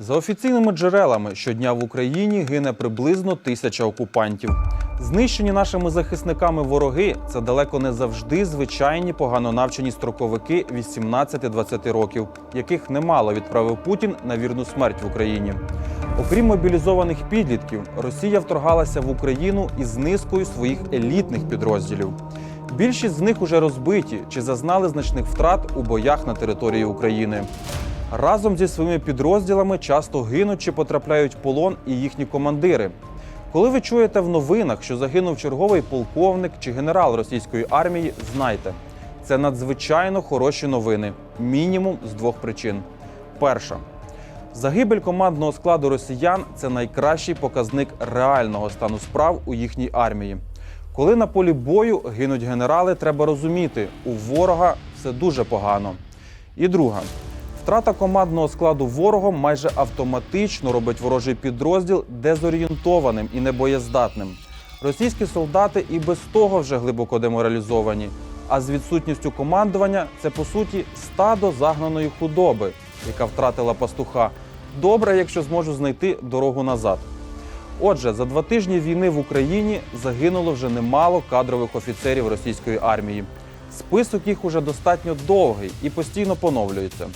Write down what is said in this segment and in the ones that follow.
За офіційними джерелами, щодня в Україні гине приблизно 1000 окупантів. Знищені нашими захисниками вороги – це далеко не завжди звичайні погано навчені строковики 18-20 років, яких немало відправив Путін на вірну смерть в Україні. Окрім мобілізованих підлітків, Росія вторгалася в Україну із низкою своїх елітних підрозділів. Більшість з них уже розбиті чи зазнали значних втрат у боях на території України. Разом зі своїми підрозділами часто гинуть чи потрапляють в полон і їхні командири. Коли ви чуєте в новинах, що загинув черговий полковник чи генерал російської армії, знайте – це надзвичайно хороші новини, мінімум з двох причин. Перша. Загибель командного складу росіян – це найкращий показник реального стану справ у їхній армії. Коли на полі бою гинуть генерали, треба розуміти – у ворога все дуже погано. І друга. Втрата командного складу ворогом майже автоматично робить ворожий підрозділ дезорієнтованим і небоєздатним. Російські солдати і без того вже глибоко деморалізовані, а з відсутністю командування – це, по суті, стадо загнаної худоби, яка втратила пастуха. Добре, якщо зможу знайти дорогу назад. Отже, за 2 тижні війни в Україні загинуло вже немало кадрових офіцерів російської армії. Список їх уже достатньо довгий і постійно поновлюється.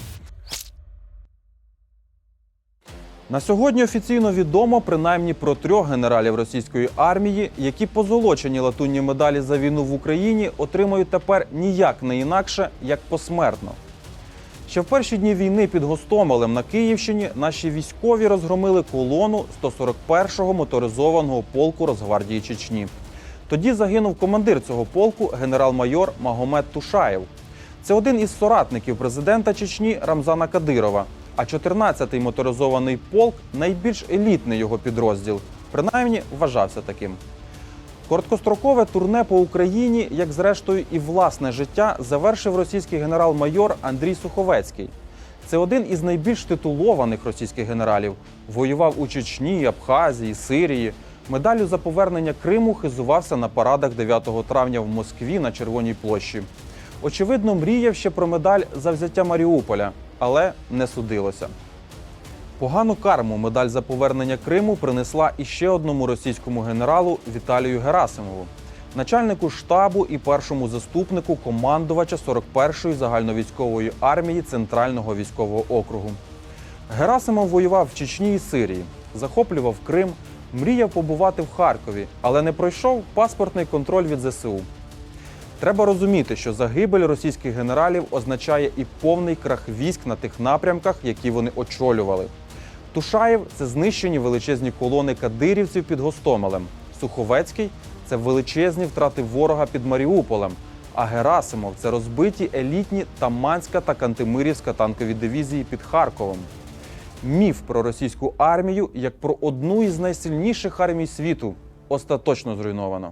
На сьогодні офіційно відомо принаймні про 3 генералів російської армії, які позолочені латунні медалі за війну в Україні отримують тепер ніяк не інакше, як посмертно. Ще в перші дні війни під Гостомелем на Київщині наші військові розгромили колону 141-го моторизованого полку Росгвардії Чечні. Тоді загинув командир цього полку генерал-майор Магомед Тушаєв. Це один із соратників президента Чечні Рамзана Кадирова. А 14-й моторизований полк – найбільш елітний його підрозділ. Принаймні, вважався таким. Короткострокове турне по Україні, як зрештою і власне життя, завершив російський генерал-майор Андрій Суховецький. Це один із найбільш титулованих російських генералів. Воював у Чечні, Абхазії, Сирії. Медаллю за повернення Криму хизувався на парадах 9 травня в Москві на Червоній площі. Очевидно, мріяв ще про медаль за взяття Маріуполя, але не судилося. Погану карму медаль за повернення Криму принесла іще одному російському генералу Віталію Герасимову, начальнику штабу і першому заступнику командувача 41-ї загальновійськової армії Центрального військового округу. Герасимов воював в Чечні і Сирії, захоплював Крим, мріяв побувати в Харкові, але не пройшов паспортний контроль від ЗСУ. Треба розуміти, що загибель російських генералів означає і повний крах військ на тих напрямках, які вони очолювали. Тушаєв – це знищені величезні колони кадирівців під Гостомелем. Суховецький – це величезні втрати ворога під Маріуполем. А Герасимов – це розбиті елітні Таманська та Кантемирівська танкові дивізії під Харковом. Міф про російську армію, як про одну із найсильніших армій світу, остаточно зруйновано.